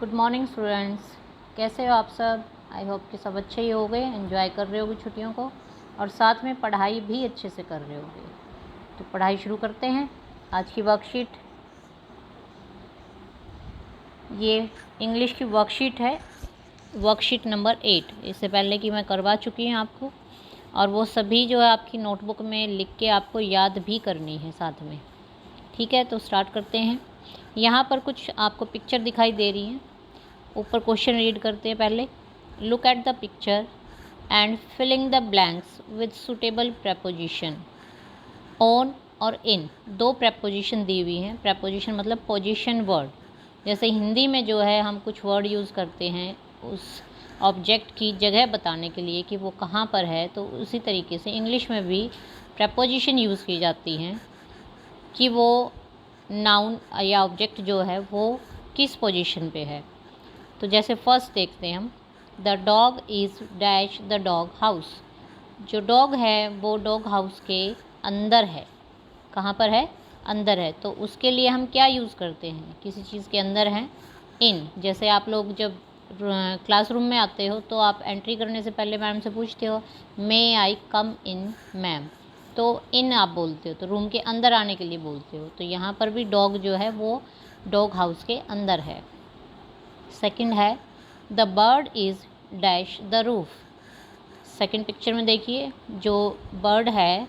Good morning students. कैसे हो आप सब? आई होप कि सब अच्छे ही हो गए, एंजॉय कर रहे होगे छुट्टियों को और साथ में पढ़ाई भी अच्छे से कर रहे होगे। तो पढ़ाई शुरू करते हैं। आज की वर्कशीट, ये इंग्लिश की वर्कशीट है, वर्कशीट नंबर 8। इससे पहले कि मैं करवा चुकी हूँ आपको, और वो सभी जो है आपकी नोटबुक में लिख के आपको याद भी करनी है साथ में। ठीक है, तो स्टार्ट करते हैं। यहाँ पर कुछ आपको पिक्चर दिखाई दे रही हैं। ऊपर क्वेश्चन रीड करते हैं पहले। Look at the picture and filling the blanks with suitable preposition. On और इन दो प्रपोजिशन दी हुई हैं। प्रपोजिशन मतलब पोजीशन वर्ड। जैसे हिंदी में जो है हम कुछ वर्ड यूज़ करते हैं उस ऑब्जेक्ट की जगह बताने के लिए कि वो कहाँ पर है, तो उसी तरीके से इंग्लिश में भी प्रपोजिशन यूज़ की जाती हैं कि वो नाउन या ऑब्जेक्ट जो है वो किस पोजीशन पे है। तो जैसे फर्स्ट देखते हैं हम, the dog is dash the dog house. जो डॉग है वो डॉग हाउस के अंदर है। कहाँ पर है? अंदर है। तो उसके लिए हम क्या यूज़ करते हैं? किसी चीज़ के अंदर हैं, इन। जैसे आप लोग जब क्लासरूम में आते हो तो आप एंट्री करने से पहले मैम से पूछते हो, मे आई कम इन मैम, तो इन आप बोलते हो, तो रूम के अंदर आने के लिए बोलते हो। तो यहाँ पर भी डॉग जो है वो डॉग हाउस के अंदर है। सेकंड है, the bird is dash the roof. Second picture में देखिए, जो बर्ड है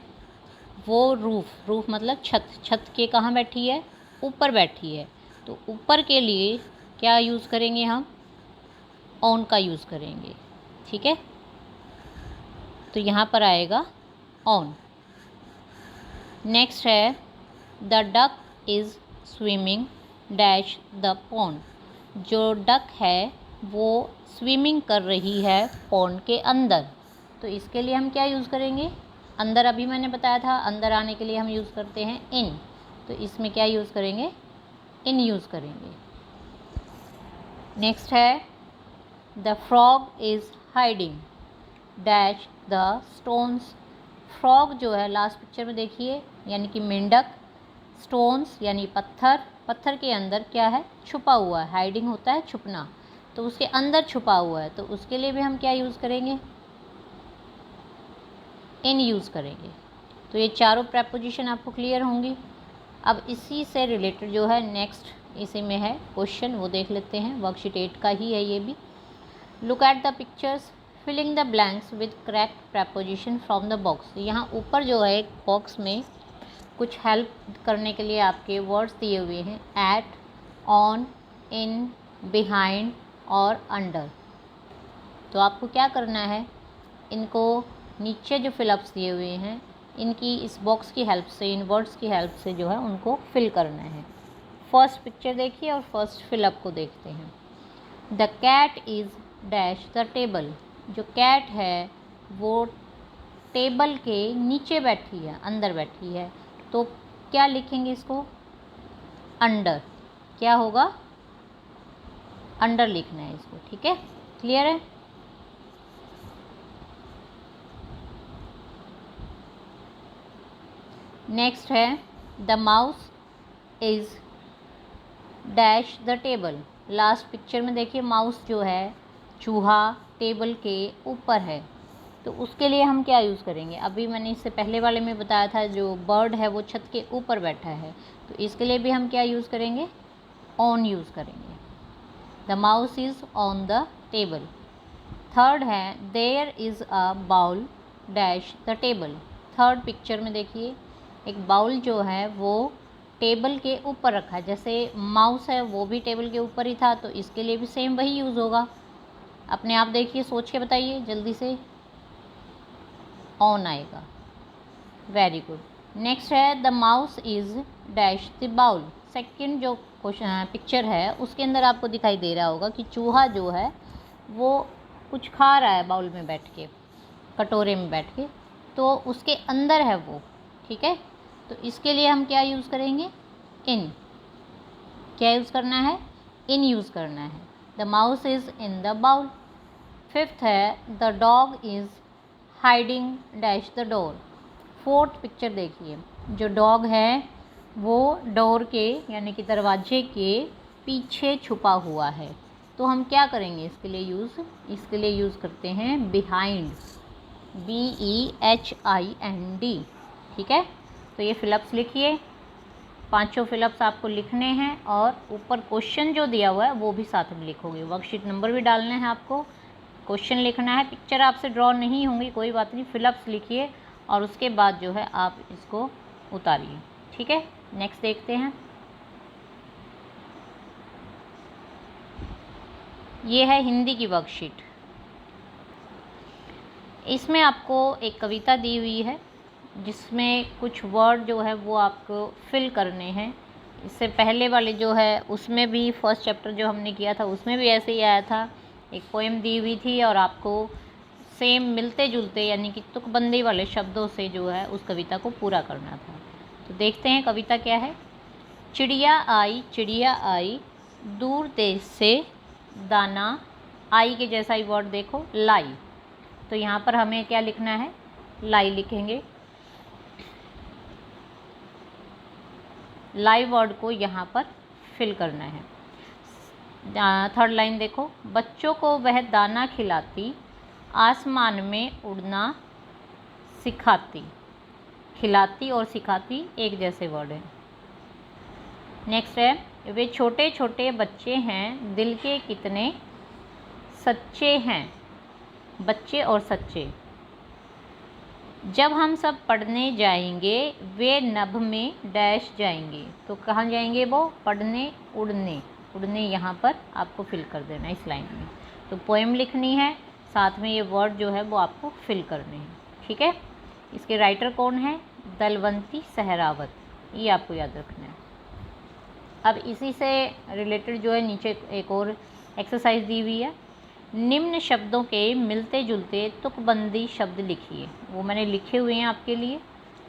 वो रूफ मतलब छत के कहाँ बैठी है? ऊपर बैठी है। तो ऊपर के लिए क्या यूज़ करेंगे हम? ऑन का यूज़ करेंगे। ठीक है, तो यहाँ पर आएगा ऑन। नेक्स्ट है, the duck is swimming dash the pond. जो डक है वो स्विमिंग कर रही है पॉन्ड के अंदर। तो इसके लिए हम क्या यूज़ करेंगे? अंदर अभी मैंने बताया था, अंदर आने के लिए हम यूज़ करते हैं इन। तो इसमें क्या यूज़ करेंगे? इन यूज़ करेंगे। नेक्स्ट है, the frog is hiding dash the stones. Frog जो है लास्ट पिक्चर में देखिए, यानी कि मेंढक, स्टोन्स यानी पत्थर के अंदर क्या है? छुपा हुआ है। हाइडिंग होता है छुपना, तो उसके अंदर छुपा हुआ है। तो उसके लिए भी हम क्या यूज़ करेंगे? इन यूज़ करेंगे। तो ये चारों प्रपोजिशन आपको क्लियर होंगी। अब इसी से रिलेटेड जो है नेक्स्ट इसी में है क्वेश्चन, वो देख लेते हैं। वर्कशीट 8 का ही है ये भी। Look at the pictures, filling the blanks with correct preposition from the box. यहाँ ऊपर जो है एक बॉक्स में कुछ हेल्प करने के लिए आपके वर्ड्स दिए हुए हैं, एट, ऑन, इन, बिहाइंड और अंडर। तो आपको क्या करना है? इनको नीचे जो फिलअप्स दिए हुए हैं इनकी इस बॉक्स की हेल्प से, इन वर्ड्स की हेल्प से जो है उनको फिल करना है। फर्स्ट पिक्चर देखिए और फर्स्ट फिलअप को देखते हैं। The cat is dash the table. जो कैट है वो टेबल के नीचे बैठी है, अंदर बैठी है। तो क्या लिखेंगे इसको? अंडर। क्या होगा? अंडर लिखना है इसको। ठीक है, क्लियर है? नेक्स्ट है, the mouse is dash the table. Last picture में देखिए, माउस जो है चूहा टेबल के ऊपर है। तो उसके लिए हम क्या यूज़ करेंगे? अभी मैंने इससे पहले वाले में बताया था, जो बर्ड है वो छत के ऊपर बैठा है। तो इसके लिए भी हम क्या यूज़ करेंगे? ऑन यूज़ करेंगे। The mouse is on the table. Third है, there is a bowl dash the table. Third picture में देखिए, एक बाउल जो है वो टेबल के ऊपर रखा है। जैसे माउस है वो भी टेबल के ऊपर ही था, तो इसके लिए भी सेम वही यूज़ होगा। अपने आप देखिए, सोच के बताइए जल्दी से। ऑन आएगा। Very good. नेक्स्ट है, the mouse is dash the bowl. Second जो क्वेश्चन पिक्चर है उसके अंदर आपको दिखाई दे रहा होगा कि चूहा जो है वो कुछ खा रहा है बाउल में बैठ के, कटोरे में बैठ के। तो उसके अंदर है वो। ठीक है, तो इसके लिए हम क्या यूज़ करेंगे? इन। क्या यूज़ करना है? इन यूज़ करना है। The mouse is in the bowl. Fifth है, the dog is hiding dash the door. Fourth picture देखिए, जो डॉग है वो डोर के यानी कि दरवाजे के पीछे छुपा हुआ है। तो हम क्या करेंगे इसके लिए यूज़, इसके लिए यूज़ करते हैं बिहाइंड, BEHIND। ठीक है, तो ये फिलअप्स लिखिए, पांचों फिलअप्स आपको लिखने हैं और ऊपर क्वेश्चन जो दिया हुआ है वो भी साथ में लिखोगे। वर्कशीट नंबर भी डालने हैं आपको, क्वेश्चन लिखना है। पिक्चर आपसे ड्रॉ नहीं होंगी, कोई बात नहीं, फिलअप्स लिखिए और उसके बाद जो है आप इसको उतारिए। ठीक है, नेक्स्ट देखते हैं। ये है हिंदी की वर्कशीट। इसमें आपको एक कविता दी हुई है जिसमें कुछ वर्ड जो है वो आपको फिल करने हैं। इससे पहले वाले जो है उसमें भी फर्स्ट चैप्टर जो हमने किया था उसमें भी ऐसे ही आया था, एक पोएम दी हुई थी और आपको सेम मिलते जुलते यानी कि तुकबंदी वाले शब्दों से जो है उस कविता को पूरा करना था। तो देखते हैं कविता क्या है। चिड़िया आई दूर देश से दाना, आई के जैसा ही वर्ड देखो लाई, तो यहाँ पर हमें क्या लिखना है, लाई लिखेंगे। लाई वर्ड को यहाँ पर फिल करना है। थर्ड लाइन देखो, बच्चों को वह दाना खिलाती, आसमान में उड़ना सिखाती। खिलाती और सिखाती एक जैसे वर्ड हैं। नेक्स्ट है, वे छोटे छोटे बच्चे हैं, दिल के कितने सच्चे हैं। बच्चे और सच्चे, जब हम सब पढ़ने जाएंगे वे नभ में डैश जाएंगे। तो कहाँ जाएंगे वो, पढ़ने, उड़ने। उड़ने यहाँ पर आपको फिल कर देना इस लाइन में। तो पोएम लिखनी है, साथ में ये वर्ड जो है वो आपको फिल करने हैं। ठीक है, इसके राइटर कौन है, दलवंती सहरावत, ये आपको याद रखना है। अब इसी से रिलेटेड जो है नीचे एक और एक्सरसाइज दी हुई है। निम्न शब्दों के मिलते जुलते तुकबंदी शब्द लिखिए। वो मैंने लिखे हुए हैं आपके लिए।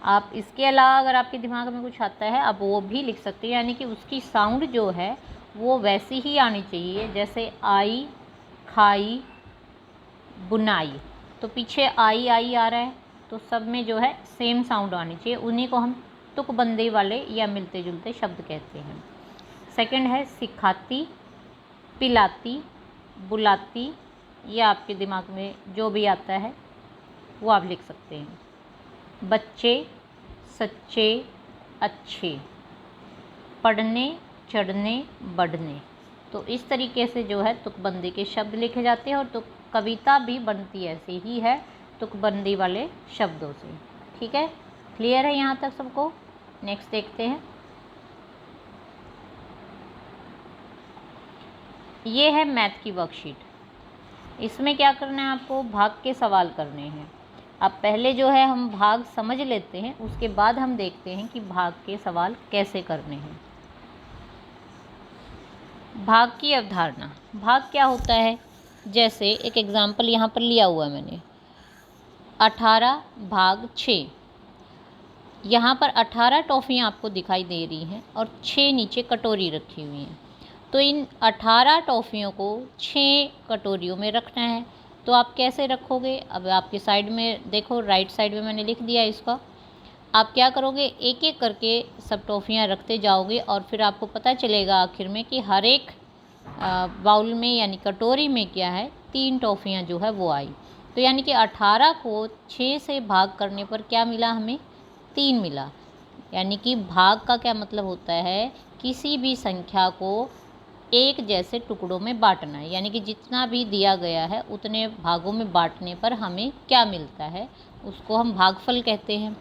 आप इसके अलावा अगर आपके दिमाग में कुछ आता है आप वो भी लिख सकते हैं, यानी कि उसकी साउंड जो है वो वैसी ही आनी चाहिए जैसे आई, खाई, बुनाई। तो पीछे आई आई आ रहा है तो सब में जो है सेम साउंड आनी चाहिए, उन्हीं को हम तुकबंदी वाले या मिलते जुलते शब्द कहते हैं। सेकंड है सिखाती, पिलाती, बुलाती, ये आपके दिमाग में जो भी आता है वो आप लिख सकते हैं। बच्चे, सच्चे, अच्छे, पढ़ने, चढ़ने, बढ़ने। तो इस तरीके से जो है तुकबंदी के शब्द लिखे जाते हैं और तो कविता भी बनती ऐसी ही है तुकबंदी वाले शब्दों से। ठीक है, क्लियर है यहाँ तक सबको। नेक्स्ट देखते हैं। ये है मैथ की वर्कशीट। इसमें क्या करना है आपको, भाग के सवाल करने हैं। अब पहले जो है हम भाग समझ लेते हैं, उसके बाद हम देखते हैं कि भाग के सवाल कैसे करने हैं। भाग की अवधारणा, भाग क्या होता है, जैसे एक एग्जाम्पल यहाँ पर लिया हुआ है मैंने, 18 भाग 6। यहाँ पर 18 टॉफ़ियाँ आपको दिखाई दे रही हैं और 6 नीचे कटोरी रखी हुई हैं। तो इन 18 टॉफ़ियों को 6 कटोरियों में रखना है। तो आप कैसे रखोगे, अब आपके साइड में देखो, राइट साइड में मैंने लिख दिया इसका। आप क्या करोगे, एक एक करके सब टॉफ़ियाँ रखते जाओगे और फिर आपको पता चलेगा आखिर में कि हर एक बाउल में यानी कटोरी में क्या है, 3 टॉफ़ियाँ जो है वो आई। तो यानी कि 18 को 6 से भाग करने पर क्या मिला, हमें 3 मिला। यानी कि भाग का क्या मतलब होता है, किसी भी संख्या को एक जैसे टुकड़ों में बांटना है, यानी कि जितना भी दिया गया है उतने भागों में बांटने पर हमें क्या मिलता है उसको हम भागफल कहते हैं।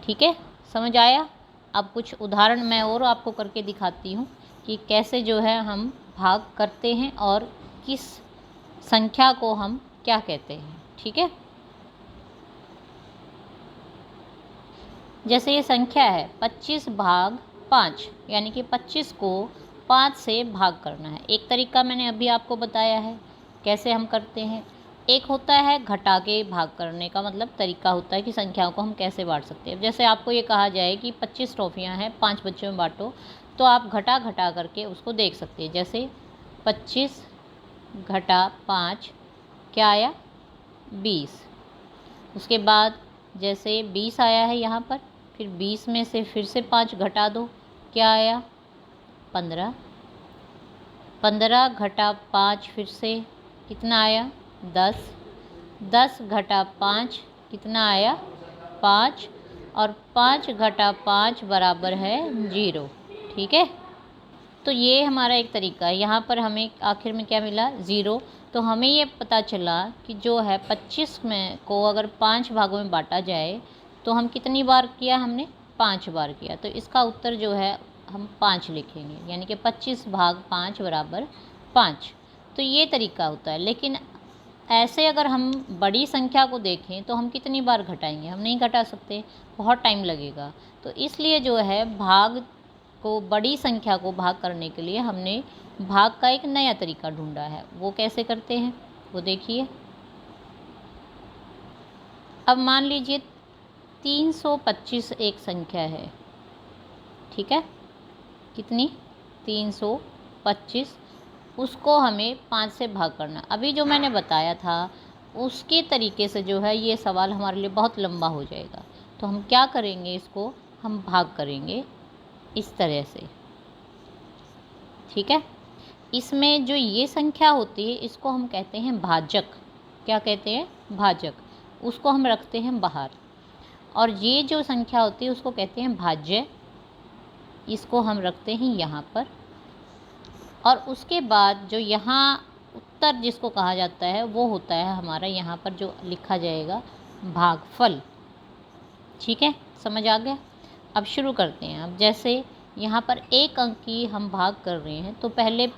ठीक है, समझ आया। अब कुछ उदाहरण मैं और आपको करके दिखाती हूँ कि कैसे जो है हम भाग करते हैं और किस संख्या को हम क्या कहते हैं। ठीक है, जैसे ये संख्या है 25 भाग 5, यानी कि 25 को 5 से भाग करना है। एक तरीका मैंने अभी आपको बताया है कैसे हम करते हैं। एक होता है घटा के भाग करने का, मतलब तरीका होता है कि संख्याओं को हम कैसे बांट सकते हैं। जैसे आपको ये कहा जाए कि 25 टॉफ़ियाँ हैं, 5 बच्चों में बांटो, तो आप घटा घटा करके उसको देख सकते हैं। जैसे 25 घटा 5 क्या आया, 20। उसके बाद जैसे 20 आया है यहाँ पर, फिर 20 में से फिर से 5 घटा दो, क्या आया, 15। 15 घटा 5 फिर से कितना आया 10, 10 घटा 5 कितना आया 5, और 5 घटा 5 बराबर है 0। ठीक है, तो ये हमारा एक तरीका है। यहाँ पर हमें आखिर में क्या मिला 0। तो हमें ये पता चला कि जो है 25 में को अगर 5 भागों में बांटा जाए तो हम कितनी बार किया, हमने 5 बार किया। तो इसका उत्तर जो है हम 5 लिखेंगे, यानी कि 25 भाग 5 बराबर 5। तो ये तरीका होता है। लेकिन ऐसे अगर हम बड़ी संख्या को देखें तो हम कितनी बार घटाएंगे, हम नहीं घटा सकते, बहुत टाइम लगेगा। तो इसलिए जो है भाग को, बड़ी संख्या को भाग करने के लिए हमने भाग का एक नया तरीका ढूंढा है। वो कैसे करते हैं वो देखिए। अब मान लीजिए 325 एक संख्या है, ठीक है, कितनी 325, उसको हमें 5 से भाग करना। अभी जो मैंने बताया था उसके तरीके से जो है ये सवाल हमारे लिए बहुत लंबा हो जाएगा। तो हम क्या करेंगे, इसको हम भाग करेंगे इस तरह से, ठीक है। इसमें जो ये संख्या होती है इसको हम कहते हैं भाजक। क्या कहते हैं, भाजक। उसको हम रखते हैं बाहर। और ये जो संख्या होती है उसको कहते हैं भाज्य, इसको हम रखते हैं यहाँ पर। और उसके बाद जो यहाँ उत्तर जिसको कहा जाता है वो होता है हमारा, यहाँ पर जो लिखा जाएगा भागफल। ठीक है, समझ आ गया। अब शुरू करते हैं। अब जैसे यहाँ पर एक अंक की हम भाग कर रहे हैं तो पहले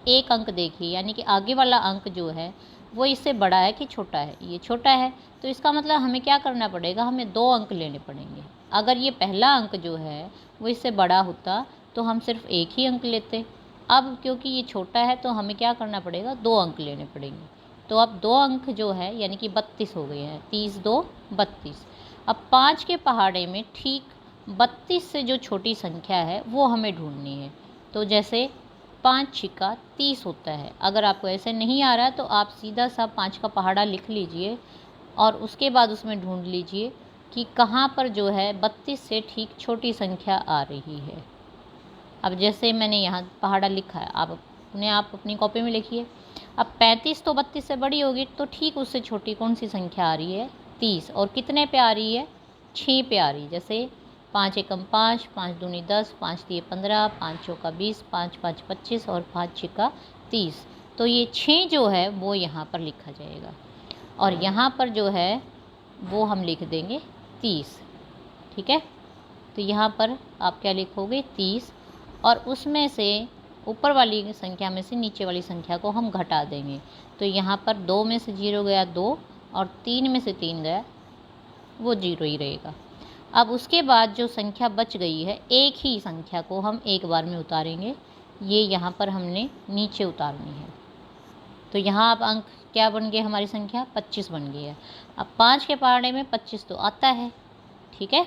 एक अंक देखिए, यानी कि आगे वाला अंक जो है वो इससे बड़ा है कि छोटा है, ये छोटा है। तो इसका मतलब हमें क्या करना पड़ेगा, हमें 2 अंक लेने पड़ेंगे। अगर ये पहला अंक जो है वो इससे बड़ा होता तो हम सिर्फ एक ही अंक लेते। अब क्योंकि ये छोटा है तो हमें क्या करना पड़ेगा, 2 अंक लेने पड़ेंगे। तो अब 2 अंक जो है यानी कि 32 हो गए हैं, 30 2 32। अब 5 के पहाड़े में ठीक 32 से जो छोटी संख्या है वो हमें ढूंढनी है। तो जैसे 5 छिक्का 30 होता है। अगर आपको ऐसे नहीं आ रहा तो आप सीधा सा 5 का पहाड़ा लिख लीजिए और उसके बाद उसमें ढूंढ लीजिए कि कहाँ पर जो है 32 से ठीक छोटी संख्या आ रही है। अब जैसे मैंने यहाँ पहाड़ा लिखा है, आप अपनी कॉपी में लिखिए। अब 35 तो 32 से बड़ी होगी, तो ठीक उससे छोटी कौन सी संख्या आ रही है, 30। और कितने पे आ रही है, 6 पे आ रही है। जैसे 5 एकम 5, 5 दूनी 10, 5 दिए 15, 5 चौका 20, 5 5 25 और 5 छिक्का 30। तो ये 6 जो है वो यहाँ पर लिखा जाएगा और यहाँ पर जो है वो हम लिख देंगे 30। ठीक है, तो यहाँ पर आप क्या लिखोगे 30, और उसमें से ऊपर वाली संख्या में से नीचे वाली संख्या को हम घटा देंगे। तो यहाँ पर 2 में से 0 गया 2 और 3 में से 3 गया, वो 0 ही रहेगा। अब उसके बाद जो संख्या बच गई है, एक ही संख्या को हम एक बार में उतारेंगे। ये यहाँ पर हमने नीचे उतारनी है। तो यहाँ अब अंक क्या बन गए, हमारी संख्या 25 बन गई है। अब 5 के पहाड़े में 25 तो आता है, ठीक है।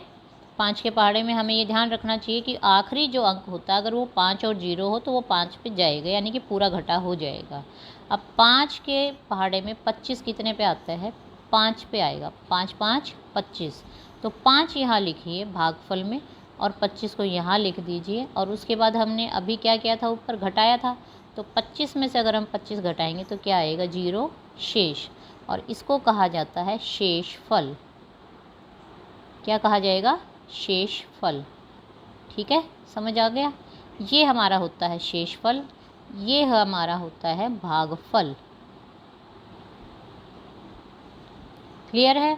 5 के पहाड़े में हमें ये ध्यान रखना चाहिए कि आखिरी जो अंक होता है अगर वो 5 और 0 हो तो वो 5 पे जाएगा, यानी कि पूरा घटा हो जाएगा। अब 5 के पहाड़े में 25 कितने पे आता है, 5 पे आएगा। 5 5 25, तो 5 यहाँ लिखिए भागफल में और 25 को यहाँ लिख दीजिए। और उसके बाद हमने अभी क्या किया था, ऊपर घटाया था। तो 25 में से अगर हम 25 घटाएंगे तो क्या आएगा, 0 शेष। और इसको कहा जाता है शेषफल। क्या कहा जाएगा, शेषफल। ठीक है, समझ आ गया। ये हमारा होता है शेषफल, ये हमारा होता है भागफल। क्लियर है।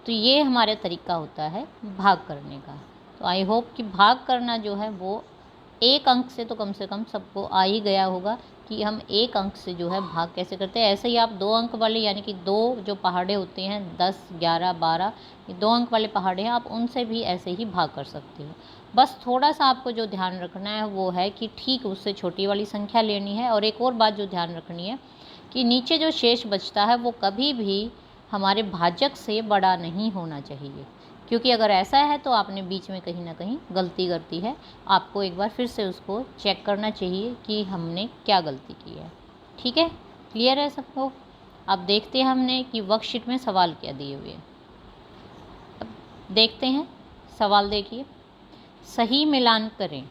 तो ये हमारा तरीका होता है भाग करने का। तो आई होप कि भाग करना जो है वो एक अंक से तो कम से कम सबको आ ही गया होगा कि हम एक अंक से जो है भाग कैसे करते हैं। ऐसे ही आप 2 अंक वाले, यानी कि 2 जो पहाड़े होते हैं 10 11 12, ये 2 अंक वाले पहाड़े हैं, आप उनसे भी ऐसे ही भाग कर सकते हो। बस थोड़ा सा आपको जो ध्यान रखना है वो है कि ठीक उससे छोटी वाली संख्या लेनी है। और एक और बात जो ध्यान रखनी है कि नीचे जो शेष बचता है वो कभी भी हमारे भाजक से बड़ा नहीं होना चाहिए, क्योंकि अगर ऐसा है तो आपने बीच में कहीं ना कहीं गलती कर दी है। आपको एक बार फिर से उसको चेक करना चाहिए कि हमने क्या गलती की है। ठीक है, क्लियर है सबको। अब देखते हैं हमने कि वर्कशीट में सवाल क्या दिए हुए हैं। अब देखते हैं सवाल, देखिए। सही मिलान करें,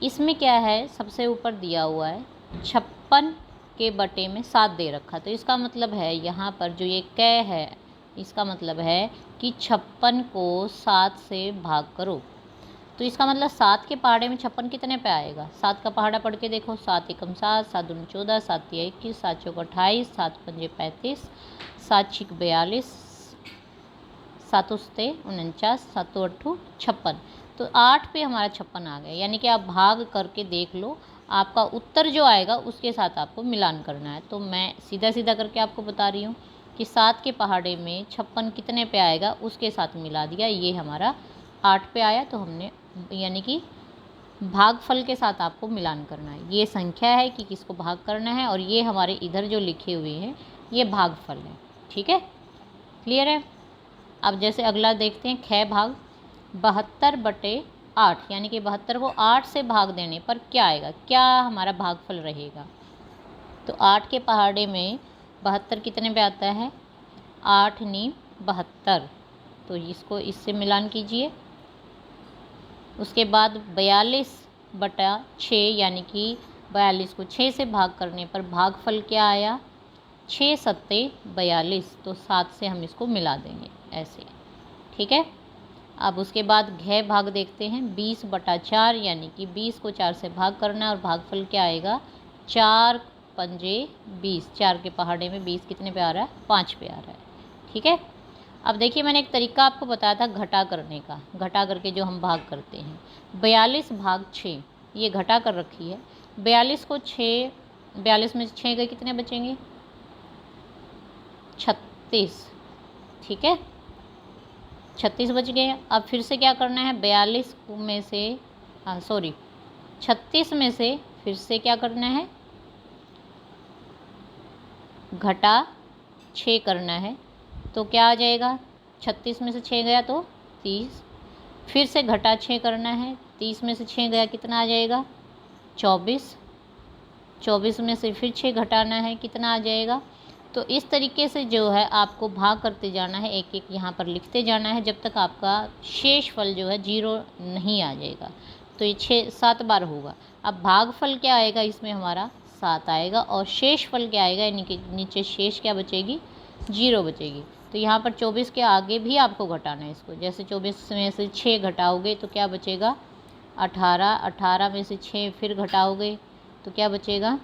इसमें क्या है, सबसे ऊपर दिया हुआ है 56 के बटे में 7 दे रखा, तो इसका मतलब है यहाँ पर जो ये कै है, इसका मतलब है कि 56 को 7 से भाग करो। तो इसका मतलब 7 के पहाड़े में 56 कितने पे आएगा? 7 का पहाड़ा पढ़ के देखो, 7 एकम 7, 7 दूनी 14, 7 तिया 21, 7 चौक 28, 7 पंजे 35, 7 छिक 42, 7 उस्ते 49, 7 अट्ठू 56। तो 8 पे हमारा 56 आ गया, यानी कि आप भाग करके देख लो, आपका उत्तर जो आएगा उसके साथ आपको मिलान करना है। तो मैं सीधा सीधा करके आपको बता रही हूँ कि 7 के पहाड़े में 56 कितने पे आएगा उसके साथ मिला दिया, ये हमारा 8 पे आया। तो हमने यानी कि भागफल के साथ आपको मिलान करना है, ये संख्या है कि किसको भाग करना है, और ये हमारे इधर जो लिखे हुए हैं ये भागफल है। ठीक है, क्लियर है। अब जैसे अगला देखते हैं, ख भाग 72 बटे 8, यानी कि 72 को 8 से भाग देने पर क्या आएगा, क्या हमारा भागफल रहेगा। तो 8 के पहाड़े में 72 कितने पे आता है, 8 नी 72, तो इसको इससे मिलान कीजिए। उसके बाद 42 बटा 6, यानी कि 42 को 6 से भाग करने पर भागफल क्या आया, 6 सत्ते 42, तो 7 से हम इसको मिला देंगे ऐसे। ठीक है, अब उसके बाद घ भाग देखते हैं, 20 बटा 4, यानी कि 20 को 4 से भाग करना और भागफल क्या आएगा, 4 पंजे 20, 4 के पहाड़े में 20 कितने पे आ रहा है, 5 पे आ रहा है। ठीक है, अब देखिए मैंने एक तरीका आपको बताया था घटा करने का, घटा करके जो हम भाग करते हैं, 42 भाग 6, ये घटा कर रखी है। 42 को 6, 42 में 6 गए कितने बचेंगे, 36। ठीक है, 36 बच गए। अब फिर से क्या करना है, 42 में से 36 में से फिर से क्या करना है, घटा 6 करना है। तो क्या आ जाएगा, 36 में से 6 गया तो 30, फिर से घटा 6 करना है, 30 में से 6 गया कितना आ जाएगा, 24, 24 में से फिर 6 घटाना है, कितना आ जाएगा। तो इस तरीके से जो है आपको भाग करते जाना है, एक एक यहाँ पर लिखते जाना है, जब तक आपका शेष फल जो है 0 नहीं आ जाएगा। तो ये 7 बार होगा। अब भागफल क्या आएगा, इसमें हमारा 7 आएगा, और शेष फल क्या आएगा, यानी कि नीचे शेष क्या बचेगी, 0 बचेगी। तो यहाँ पर 24 के आगे भी आपको घटाना है इसको, जैसे 24 में से 6 घटाओगे तो क्या बचेगा, 18, 18 में से 6 फिर घटाओगे तो क्या बचेगा,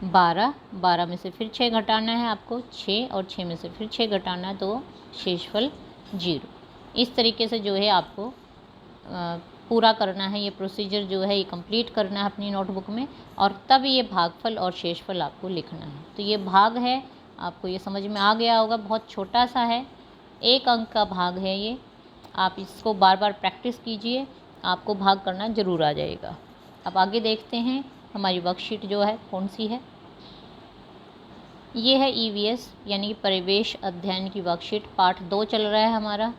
12, 12 में से फिर 6 घटाना है आपको 6, और 6 में से फिर 6 घटाना है, तो शेषफल 0। इस तरीके से जो है आपको पूरा करना है, ये प्रोसीजर जो है ये कंप्लीट करना है अपनी नोटबुक में, और तब ये भागफल और शेषफल आपको लिखना है। तो ये भाग है, आपको ये समझ में आ गया होगा, बहुत छोटा सा है, 1 अंक का भाग है ये। आप इसको बार बार प्रैक्टिस कीजिए, आपको भाग करना ज़रूर आ जाएगा। अब आगे देखते हैं हमारी वर्कशीट जो है कौन सी है। ये है EVS यानी कि परिवेश अध्ययन की वर्कशीट, पार्ट 2 चल रहा है हमारा,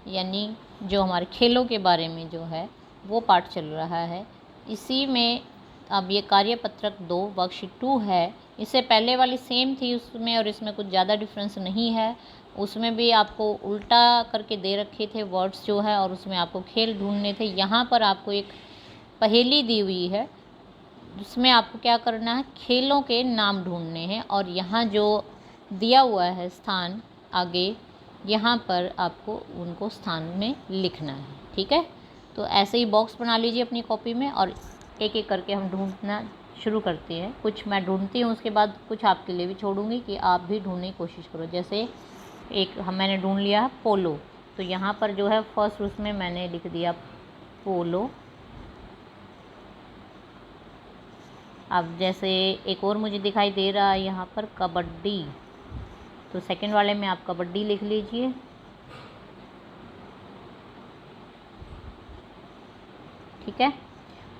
यानी जो हमारे खेलों के बारे में जो है वो पार्ट चल रहा है। इसी में अब ये कार्यपत्रक 2 वर्कशीट 2 है। इससे पहले वाली सेम थी उसमें, और इसमें कुछ ज़्यादा डिफरेंस नहीं है। उसमें भी आपको उल्टा करके दे रखे थे वर्ड्स जो है, और उसमें आपको खेल ढूंढने थे। यहाँ पर आपको एक पहेली दी हुई है, उसमें आपको क्या करना है, खेलों के नाम ढूंढने हैं, और यहाँ जो दिया हुआ है स्थान आगे, यहाँ पर आपको उनको स्थान में लिखना है। ठीक है, तो ऐसे ही बॉक्स बना लीजिए अपनी कॉपी में, और एक एक करके हम ढूंढना शुरू करते हैं। कुछ मैं ढूंढती हूँ, उसके बाद कुछ आपके लिए भी छोड़ूंगी कि आप भी ढूंढने की कोशिश करो। जैसे एक मैंने ढूंढ लिया पोलो, तो यहाँ पर जो है फर्स्ट उसमें मैंने लिख दिया पोलो। अब जैसे एक और मुझे दिखाई दे रहा है यहाँ पर कबड्डी, तो सेकंड वाले में आप कबड्डी लिख लीजिए। ठीक है,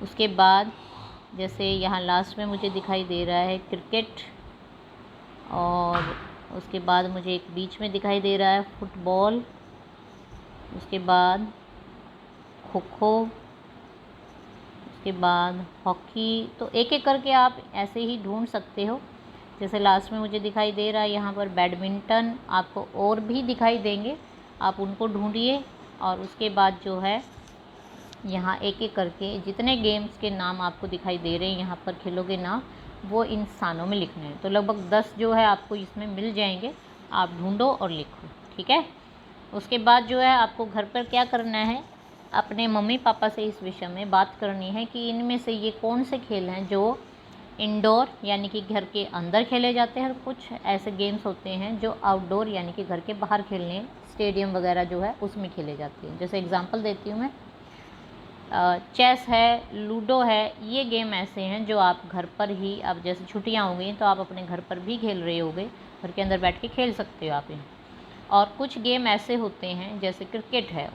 उसके बाद जैसे यहाँ लास्ट में मुझे दिखाई दे रहा है क्रिकेट, और उसके बाद मुझे एक बीच में दिखाई दे रहा है फुटबॉल, उसके बाद खो खो, उसके बाद हॉकी। तो एक एक करके आप ऐसे ही ढूंढ सकते हो। जैसे लास्ट में मुझे दिखाई दे रहा है यहाँ पर बैडमिंटन, आपको और भी दिखाई देंगे, आप उनको ढूंढिए। और उसके बाद जो है यहाँ एक एक करके जितने गेम्स के नाम आपको दिखाई दे रहे हैं यहाँ पर खेलोगे ना, वो इन स्थानों में लिखने हैं। तो लगभग 10 जो है आपको इसमें मिल जाएंगे, आप ढूंढो और लिखो, ठीक है। उसके बाद जो है आपको घर पर क्या करना है, अपने मम्मी पापा से इस विषय में बात करनी है कि इनमें से ये कौन से खेल हैं जो इंडोर यानी कि घर के अंदर खेले जाते हैं, और कुछ ऐसे गेम्स होते हैं जो आउटडोर यानी कि घर के बाहर खेलने, स्टेडियम वगैरह जो है उसमें खेले जाते हैं। जैसे एग्जांपल देती हूँ मैं, चेस है, लूडो है, ये गेम ऐसे हैं जो आप घर पर ही, अब जैसे छुट्टियाँ हो गई तो आप अपने घर पर भी खेल रहे होगे, घर के अंदर बैठ के खेल सकते हो आप इन्हें। और कुछ गेम ऐसे होते हैं जैसे क्रिकेट है,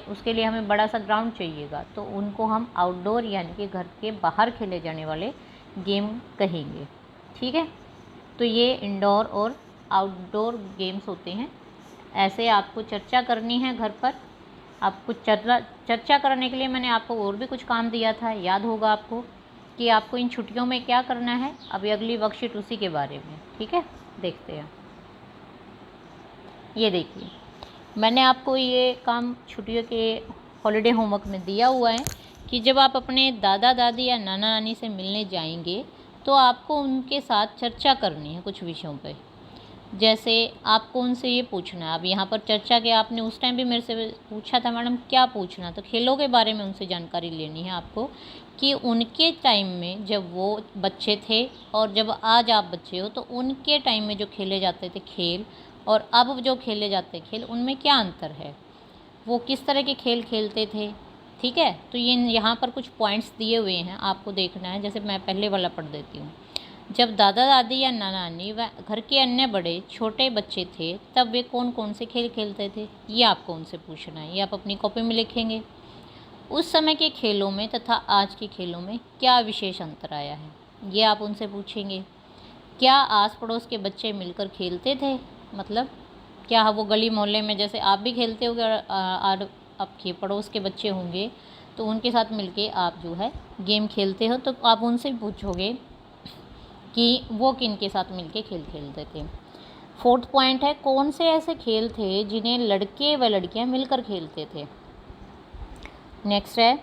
उसके लिए हमें बड़ा सा ग्राउंड चाहिएगा, तो उनको हम आउटडोर यानी कि घर के बाहर खेले जाने वाले गेम कहेंगे, ठीक है। तो ये इंडोर और आउटडोर गेम्स होते हैं। ऐसे आपको चर्चा करनी है घर पर। आपको चर्चा करने के लिए मैंने आपको और भी कुछ काम दिया था, याद होगा आपको, कि आपको इन छुट्टियों में क्या करना है। अभी अगली वर्कशीट उसी के बारे में, ठीक है, देखते हैं। ये देखिए, मैंने आपको ये काम छुट्टियों के हॉलीडे होमवर्क में दिया हुआ है कि जब आप अपने दादा दादी या नाना नानी से मिलने जाएंगे तो आपको उनके साथ चर्चा करनी है कुछ विषयों पे। जैसे आपको उनसे ये पूछना है, अब यहाँ पर चर्चा के आपने उस टाइम भी मेरे से पूछा था मैडम क्या पूछना, तो खेलों के बारे में उनसे जानकारी लेनी है आपको कि उनके टाइम में जब वो बच्चे थे और जब आज आप बच्चे हो, तो उनके टाइम में जो खेले जाते थे खेल और अब जो खेले जाते हैं खेल, उनमें क्या अंतर है, वो किस तरह के खेल खेलते थे, ठीक है। तो ये यहाँ पर कुछ पॉइंट्स दिए हुए हैं, आपको देखना है। जैसे मैं पहले वाला पढ़ देती हूँ। जब दादा दादी या नाना नानी व घर के अन्य बड़े छोटे बच्चे थे तब वे कौन कौन से खेल खेलते थे, ये आपको उनसे पूछना है। ये आप अपनी कॉपी में लिखेंगे। उस समय के खेलों में तथा आज के खेलों में क्या विशेष अंतर आया है, ये आप उनसे पूछेंगे। क्या आस पड़ोस के बच्चे मिलकर खेलते थे, मतलब क्या वो गली मोहल्ले में जैसे आप भी खेलते होगे और आपके पड़ोस के बच्चे होंगे तो उनके साथ मिलके आप जो है गेम खेलते हो, तो आप उनसे पूछोगे कि वो किन के साथ मिलके खेल खेलते थे। 4th पॉइंट है, कौन से ऐसे खेल थे जिन्हें लड़के व लड़कियां मिलकर खेलते थे। नेक्स्ट है,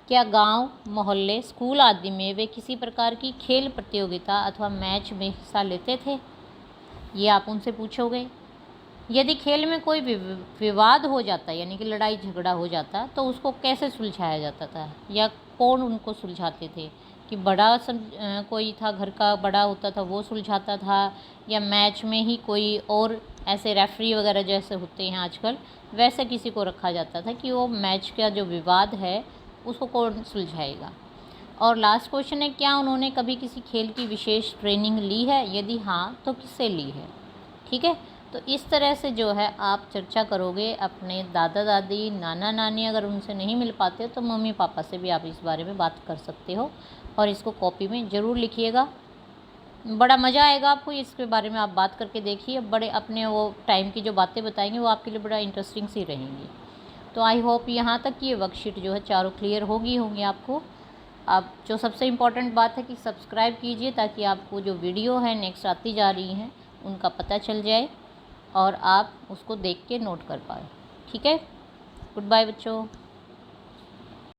क्या गांव, मोहल्ले, स्कूल आदि में वे किसी प्रकार की खेल प्रतियोगिता अथवा मैच में हिस्सा लेते थे, ये आप उनसे पूछोगे। यदि खेल में कोई विवाद हो जाता यानी कि लड़ाई झगड़ा हो जाता तो उसको कैसे सुलझाया जाता था, या कौन उनको सुलझाते थे, कि बड़ा कोई था, घर का बड़ा होता था वो सुलझाता था, या मैच में ही कोई और ऐसे रेफरी वगैरह जैसे होते हैं आजकल, वैसे किसी को रखा जाता था कि वो मैच का जो विवाद है उसको कौन सुलझाएगा। और लास्ट क्वेश्चन है, क्या उन्होंने कभी किसी खेल की विशेष ट्रेनिंग ली है, यदि हाँ तो किससे ली है, ठीक है। तो इस तरह से जो है आप चर्चा करोगे अपने दादा दादी, नाना नानी, अगर उनसे नहीं मिल पाते तो मम्मी पापा से भी आप इस बारे में बात कर सकते हो, और इसको कॉपी में ज़रूर लिखिएगा। बड़ा मज़ा आएगा आपको, इसके बारे में आप बात करके देखिए। बड़े अपने वो टाइम की जो बातें बताएंगे वो आपके लिए बड़ा इंटरेस्टिंग सी रहेंगी। तो आई होप यहाँ तक ये वर्कशीट जो है चारों क्लियर होंगी आपको। अब जो सबसे इम्पॉर्टेंट बात है कि सब्सक्राइब कीजिए ताकि आपको जो वीडियो है नेक्स्ट आती जा रही हैं उनका पता चल जाए और आप उसको देख के नोट कर पाए, ठीक है। गुड बाय बच्चों।